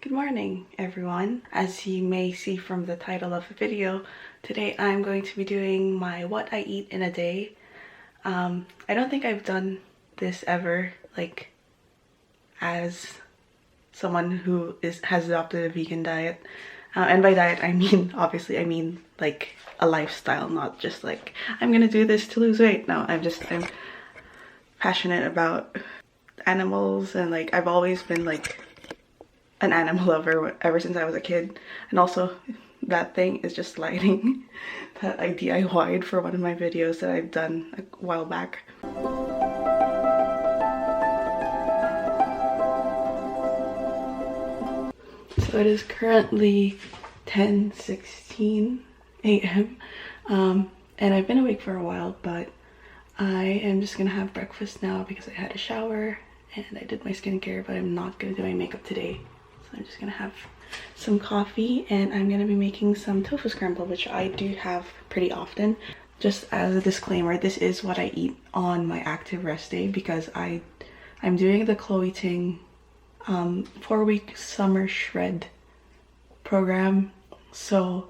Good morning, everyone. As you may see from the title of the video, today I'm going to be doing my what I eat in a day. I don't think I've done this ever, like, as someone who has adopted a vegan diet. And by diet, I mean, obviously, I mean like a lifestyle, not just like, I'm gonna do this to lose weight. No, I'm passionate about animals, and like, I've always been like an animal lover ever since I was a kid. And also, that thing is just lighting that I DIY'd for one of my videos that I've done a while back. So it is currently 10:16 a.m. And I've been awake for a while, but I am just gonna have breakfast now because I had a shower and I did my skincare, but I'm not gonna do my makeup today. So I'm just gonna have some coffee, and I'm gonna be making some tofu scramble, which I do have pretty often. Just as a disclaimer, this is what I eat on my active rest day because I'm doing the Chloe Ting 4-week summer shred program. So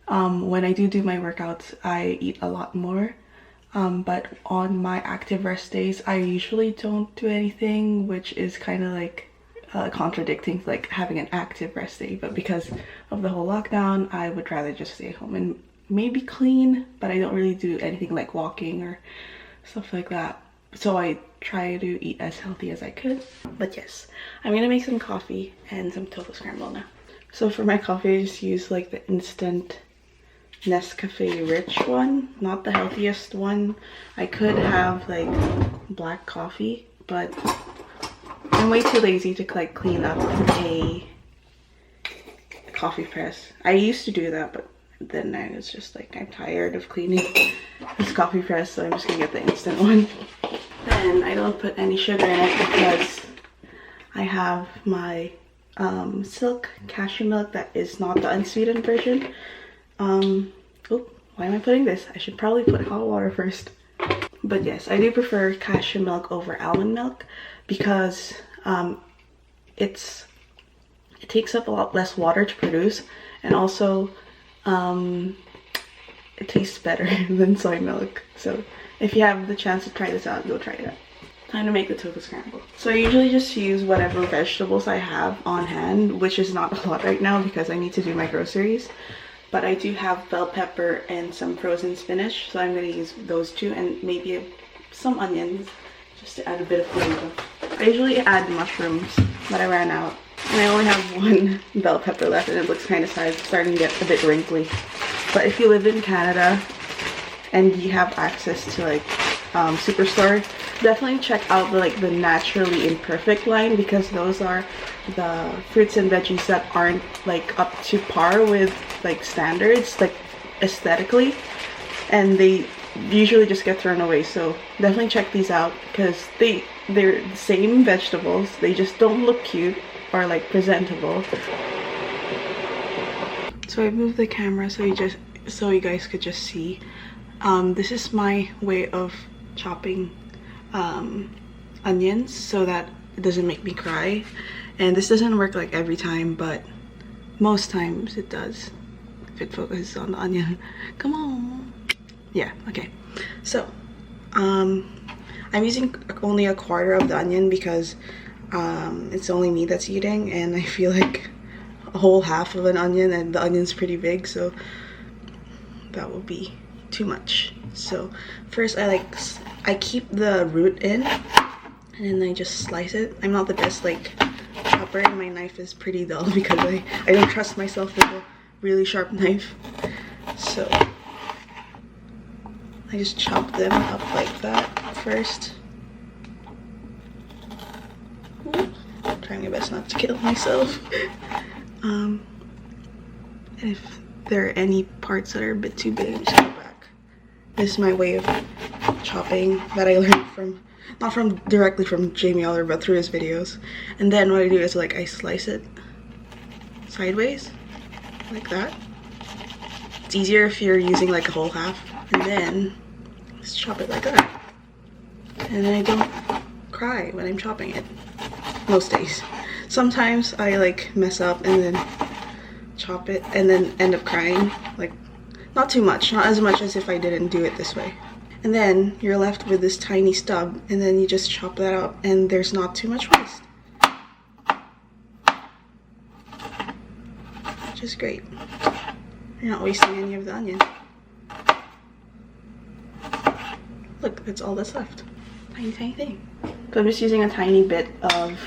when I do my workouts, I eat a lot more. But on my active rest days, I usually don't do anything, which is kind of like contradicting like having an active rest day. But because of the whole lockdown, I would rather just stay home and maybe clean, but I don't really do anything like walking or stuff like that. So I try to eat as healthy as I could. But yes, I'm gonna make some coffee and some tofu scramble now. So for my coffee, I just use like the instant Nescafe Rich one, not the healthiest one. I could have like black coffee, but I'm way too lazy to like clean up a coffee press. I used to do that, but then I was just like, I'm tired of cleaning this coffee press, so I'm just gonna get the instant one. Then I don't put any sugar in it because I have my Silk cashew milk that is not the unsweetened version. Oh, why am I putting this? I should probably put hot water first. But yes, I do prefer cashew milk over almond milk because it takes up a lot less water to produce, and also it tastes better than soy milk. So if you have the chance to try this out, go try it out. Time to make the tofu scramble. So I usually just use whatever vegetables I have on hand, which is not a lot right now because I need to do my groceries. But I do have bell pepper and some frozen spinach, so I'm going to use those two, and maybe some onions just to add a bit of flavor. I usually add mushrooms, but I ran out. And I only have one bell pepper left, and it looks kind of sad. It's starting to get a bit wrinkly. But if you live in Canada and you have access to like Superstore, definitely check out the Naturally Imperfect line, because those are the fruits and veggies that aren't like up to par with like standards, like aesthetically, and they usually just get thrown away. So definitely check these out because they're the same vegetables, they just don't look cute or like presentable. So I moved the camera so you guys could just see. This is my way of chopping onions so that it doesn't make me cry, and this doesn't work like every time, but most times it does if it focuses on the onion. Come on. Yeah, okay. So I'm using only a quarter of the onion because it's only me that's eating, and I feel like a whole half of an onion, and the onion's pretty big, so that will be too much. So first I keep the root in, and then I just slice it. I'm not the best like chopper, and my knife is pretty dull because I don't trust myself with a really sharp knife. So I just chop them up like that first. I'm trying my best not to kill myself. And if there are any parts that are a bit too big, I'm just gonna go back. This is my way of chopping that I learned from, not from directly from Jamie Oliver, but through his videos. And then what I do is like I slice it sideways like that. It's easier if you're using like a whole half, and then just chop it like that. And then I don't cry when I'm chopping it most days. Sometimes I like mess up and then chop it and then end up crying. Like, not too much, not as much as if I didn't do it this way. And then you're left with this tiny stub, and then you just chop that up and there's not too much waste. Which is great. You're not wasting any of the onion. Look, that's all that's left. Tiny, tiny thing. So I'm just using a tiny bit of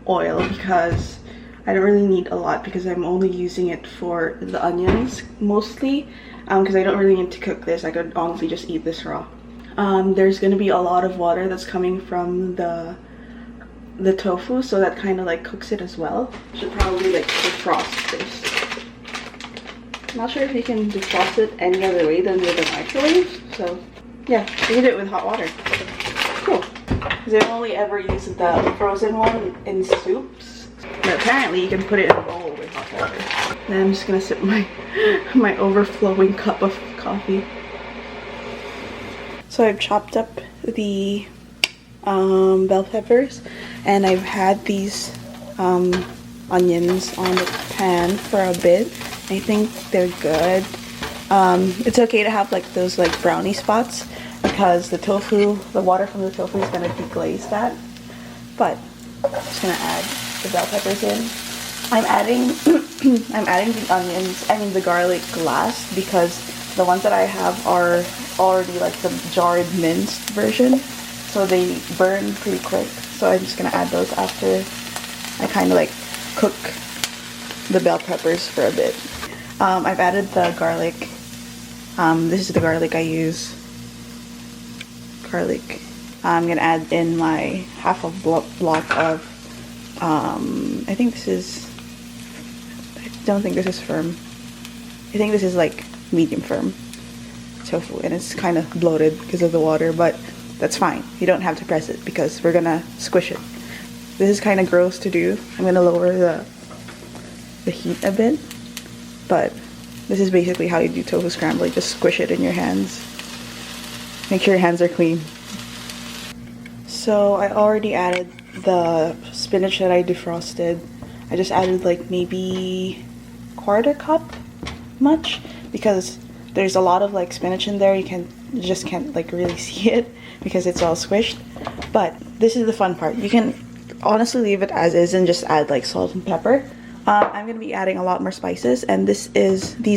oil because I don't really need a lot, because I'm only using it for the onions mostly, because I don't really need to cook this. I could honestly just eat this raw. There's going to be a lot of water that's coming from the tofu, so that kind of like cooks it as well. Should probably like defrost this. I'm not sure if you can defrost it any other way than with a microwave, so yeah, eat it with hot water. Cool. Because I've only ever used the frozen one in soups. But apparently you can put it in a bowl with hot water. Then I'm just gonna sip my overflowing cup of coffee. So I've chopped up the bell peppers, and I've had these onions on the pan for a bit. I think they're good. It's okay to have like those like brownie spots, because the tofu, the water from the tofu is gonna deglaze that. But I'm just gonna add the bell peppers in. I'm adding the garlic last, because the ones that I have are already like the jarred minced version, so they burn pretty quick. So I'm just gonna add those after I kind of like cook the bell peppers for a bit. I've added the garlic. This is the garlic I use. Garlic. I'm gonna add in my half a block of I think this is, I don't think this is firm. I think this is like medium firm tofu, and it's kind of bloated because of the water, but that's fine. You don't have to press it because we're gonna squish it. This is kind of gross to do. I'm gonna lower the heat a bit, but this is basically how you do tofu scramble. You just squish it in your hands. Make sure your hands are clean. So I already added the spinach that I defrosted. I just added like maybe quarter cup much, because there's a lot of like spinach in there. You just can't like really see it because it's all squished. But this is the fun part. You can honestly leave it as is and just add like salt and pepper. I'm gonna be adding a lot more spices, and these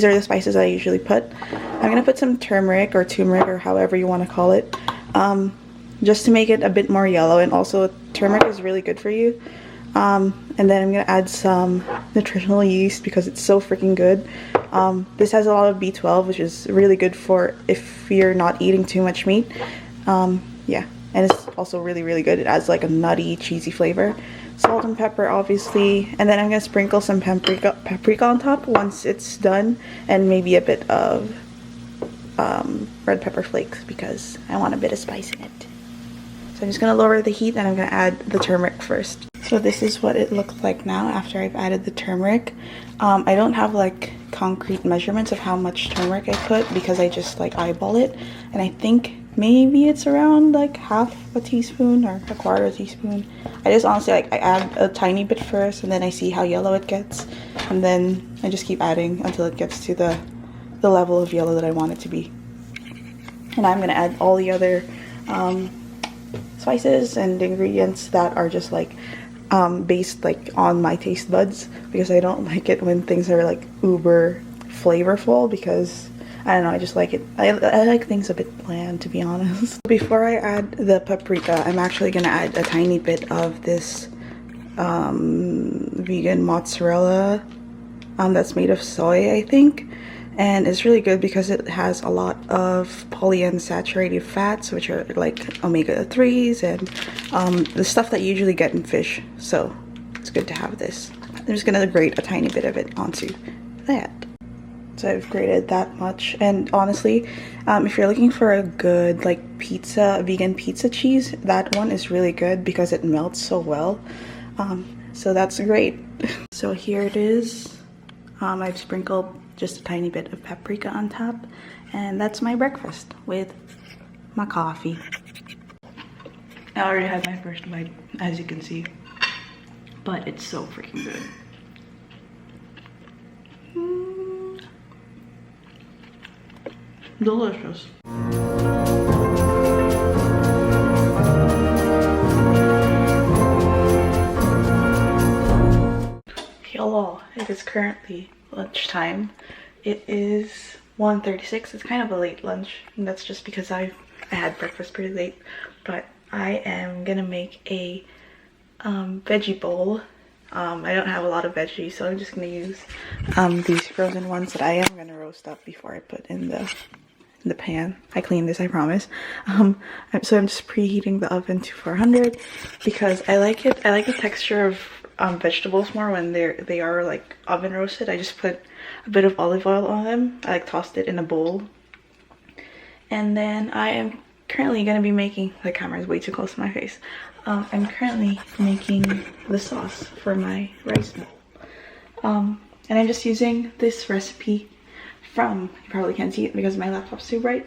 are the spices I usually put. I'm gonna put some turmeric or however you want to call it, just to make it a bit more yellow, and also turmeric is really good for you. And then I'm gonna add some nutritional yeast because it's so freaking good. This has a lot of B12, which is really good for if you're not eating too much meat. Yeah, and it's also really, really good. It adds like a nutty, cheesy flavor. Salt and pepper, obviously, and then I'm gonna sprinkle some paprika on top once it's done, and maybe a bit of red pepper flakes because I want a bit of spice in it. So I'm just gonna lower the heat, and I'm gonna add the turmeric first. So this is what it looks like now after I've added the turmeric. I don't have like concrete measurements of how much turmeric I put because I just like eyeball it, and I think maybe it's around like half a teaspoon or a quarter teaspoon. I just honestly like I add a tiny bit first, and then I see how yellow it gets, and then I just keep adding until it gets to the level of yellow that I want it to be. And I'm gonna add all the other spices and ingredients that are just like based like on my taste buds, because I don't like it when things are like uber flavorful, because I don't know, I just like it. I like things a bit bland, to be honest. Before I add the paprika, I'm actually gonna add a tiny bit of this vegan mozzarella that's made of soy, I think. And it's really good because it has a lot of polyunsaturated fats, which are like omega-3s and the stuff that you usually get in fish. So it's good to have this. I'm just gonna grate a tiny bit of it onto that. So I've grated that much. And honestly, if you're looking for a good like vegan pizza cheese, that one is really good because it melts so well. So that's great. So here it is. I've sprinkled just a tiny bit of paprika on top, and that's my breakfast with my coffee. I already had my first bite, as you can see. but it's so freaking good. Delicious. Hello, it is currently lunchtime. It is 1:36. It's kind of a late lunch, and that's just because I had breakfast pretty late. But I am gonna make a veggie bowl. I don't have a lot of veggies, so I'm just gonna use these frozen ones that I am gonna roast up before I put in the pan. I cleaned this, I promise. So I'm just preheating the oven to 400 because I like it. I like the texture of vegetables more when they are like oven roasted. I just put a bit of olive oil on them. I like tossed it in a bowl, and then I am currently gonna be making, the camera is way too close to my face. I'm currently making the sauce for my rice bowl, and I'm just using this recipe from, you probably can't see it because my laptop's too bright,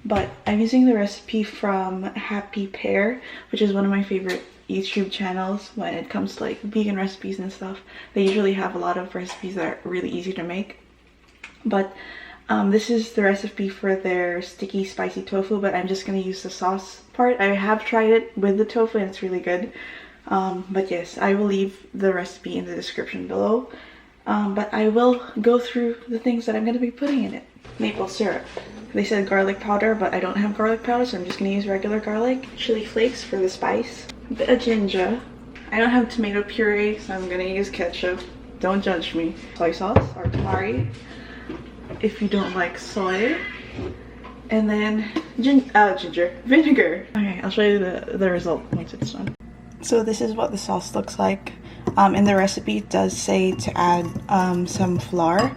but I'm using the recipe from Happy Pear, which is one of my favorite YouTube channels when it comes to like vegan recipes and stuff. They usually have a lot of recipes that are really easy to make, but this is the recipe for their sticky spicy tofu, but I'm just going to use the sauce part. I have tried it with the tofu and it's really good, but yes, I will leave the recipe in the description below. But I will go through the things that I'm going to be putting in it. Maple syrup. They said garlic powder, but I don't have garlic powder, so I'm just going to use regular garlic. Chili flakes for the spice. A bit of ginger. I don't have tomato puree, so I'm going to use ketchup. Don't judge me. Soy sauce or tamari, if you don't like soy. And then ginger. Vinegar. Okay, I'll show you the result once it's done. So this is what the sauce looks like. In the recipe it does say to add some flour,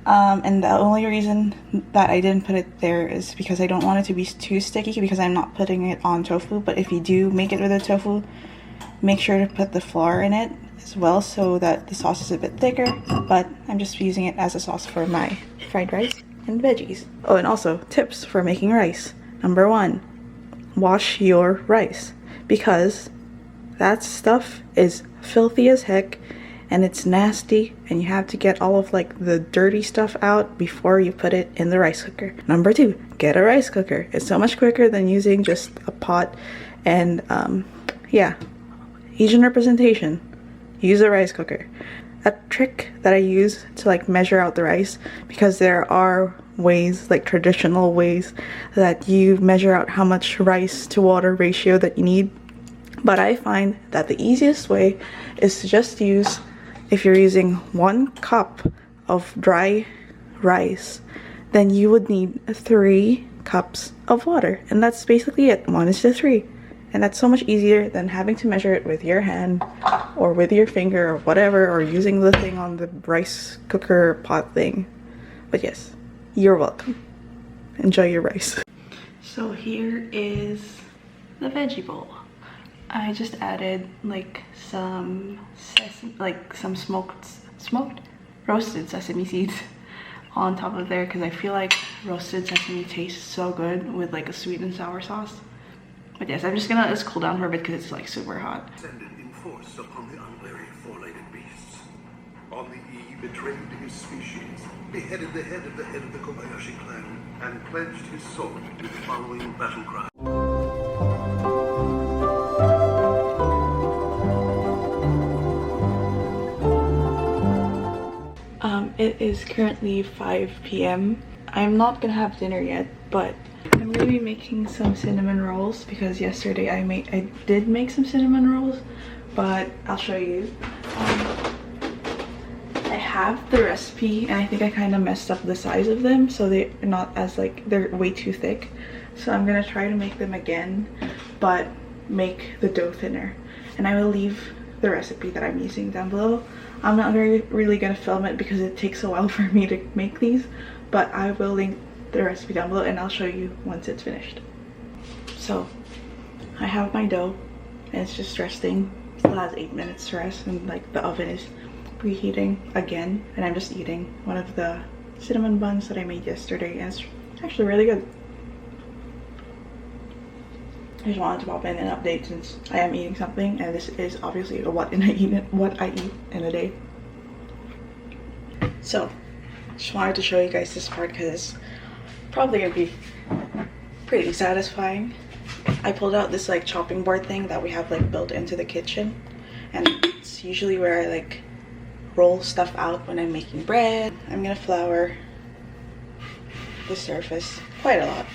and the only reason that I didn't put it there is because I don't want it to be too sticky, because I'm not putting it on tofu. But if you do make it with the tofu, make sure to put the flour in it as well so that the sauce is a bit thicker. But I'm just using it as a sauce for my fried rice and veggies. Oh, and also tips for making rice. Number 1, wash your rice, because that stuff is filthy as heck and it's nasty, and you have to get all of like the dirty stuff out before you put it in the rice cooker. Number 2, get a rice cooker. It's so much quicker than using just a pot. And yeah, Asian representation, use a rice cooker. A trick that I use to like measure out the rice, because there are ways, like traditional ways, that you measure out how much rice to water ratio that you need. But I find that the easiest way is to just use, if you're using 1 cup of dry rice, then you would need 3 cups of water. And that's basically it, 1:3. And that's so much easier than having to measure it with your hand or with your finger or whatever, or using the thing on the rice cooker pot thing. But yes, you're welcome. Enjoy your rice. So here is the veggie bowl. I just added like some roasted sesame seeds on top of there, because I feel like roasted sesame tastes so good with like a sweet and sour sauce. But yes, I'm just gonna let this cool down for a bit because it's like super hot. Descended in force upon the unwary four-legged beasts. On the eve, betrayed his species, beheaded the head of the Kobayashi clan, and pledged his sword with the following battle cry. It is currently 5 p.m. I'm not gonna have dinner yet, but I'm gonna be making some cinnamon rolls, because yesterday I did make some cinnamon rolls, but I'll show you. I have the recipe, and I think I kind of messed up the size of them, so they're not as like, they're way too thick. So I'm gonna try to make them again, but make the dough thinner. And I will leave the recipe that I'm using down below. I'm not really gonna film it because it takes a while for me to make these, but I will link the recipe down below and I'll show you once it's finished. So I have my dough and it's just resting. It still has 8 minutes to rest, and like the oven is preheating again, and I'm just eating one of the cinnamon buns that I made yesterday, and it's actually really good. I just wanted to pop in and update since I am eating something, and this is obviously what I eat in a day. So just wanted to show you guys this part because it's probably gonna be pretty satisfying. I pulled out this like chopping board thing that we have like built into the kitchen, and it's usually where I like roll stuff out when I'm making bread. I'm gonna flour the surface quite a lot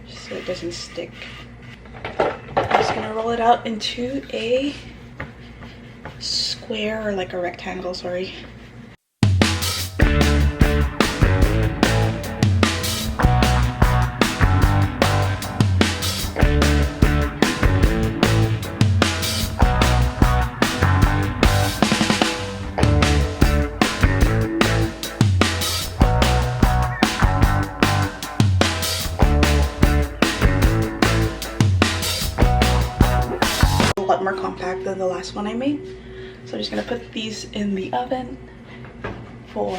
just so it doesn't stick. I'm just gonna roll it out into a square, or like a rectangle, sorry. More compact than the last one I made, so I'm just gonna put these in the oven for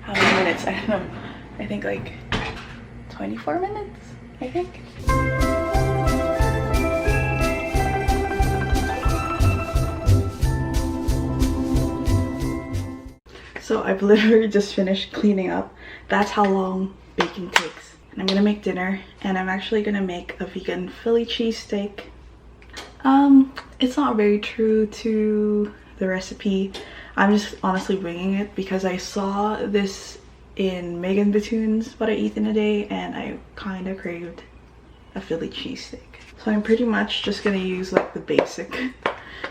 how many minutes? I don't know, I think like 24 minutes, I think. So I've literally just finished cleaning up. That's how long baking takes. And I'm gonna make dinner, and I'm actually gonna make a vegan Philly cheesesteak. It's not very true to the recipe. I'm just honestly winging it because I saw this in Megan Batoon's What I Eat in a Day, and I kind of craved a Philly cheesesteak. So I'm pretty much just gonna use like the basic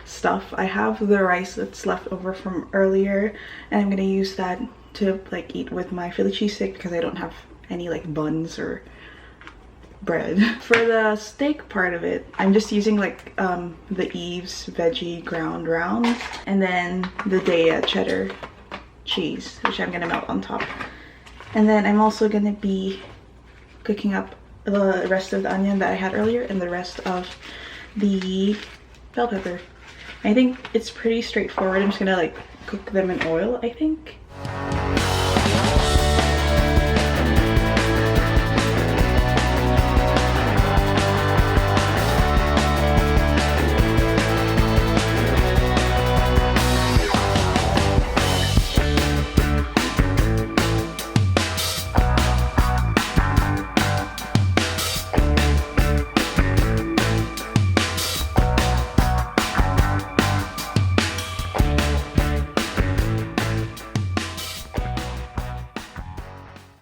stuff. I have the rice that's left over from earlier, and I'm gonna use that to like eat with my Philly cheesesteak because I don't have any like buns or bread. For the steak part of it, I'm just using like the Eve's veggie ground rounds, and then the Daiya cheddar cheese, which I'm gonna melt on top. And then I'm also gonna be cooking up the rest of the onion that I had earlier and the rest of the bell pepper. I think it's pretty straightforward. I'm just gonna like cook them in oil, I think.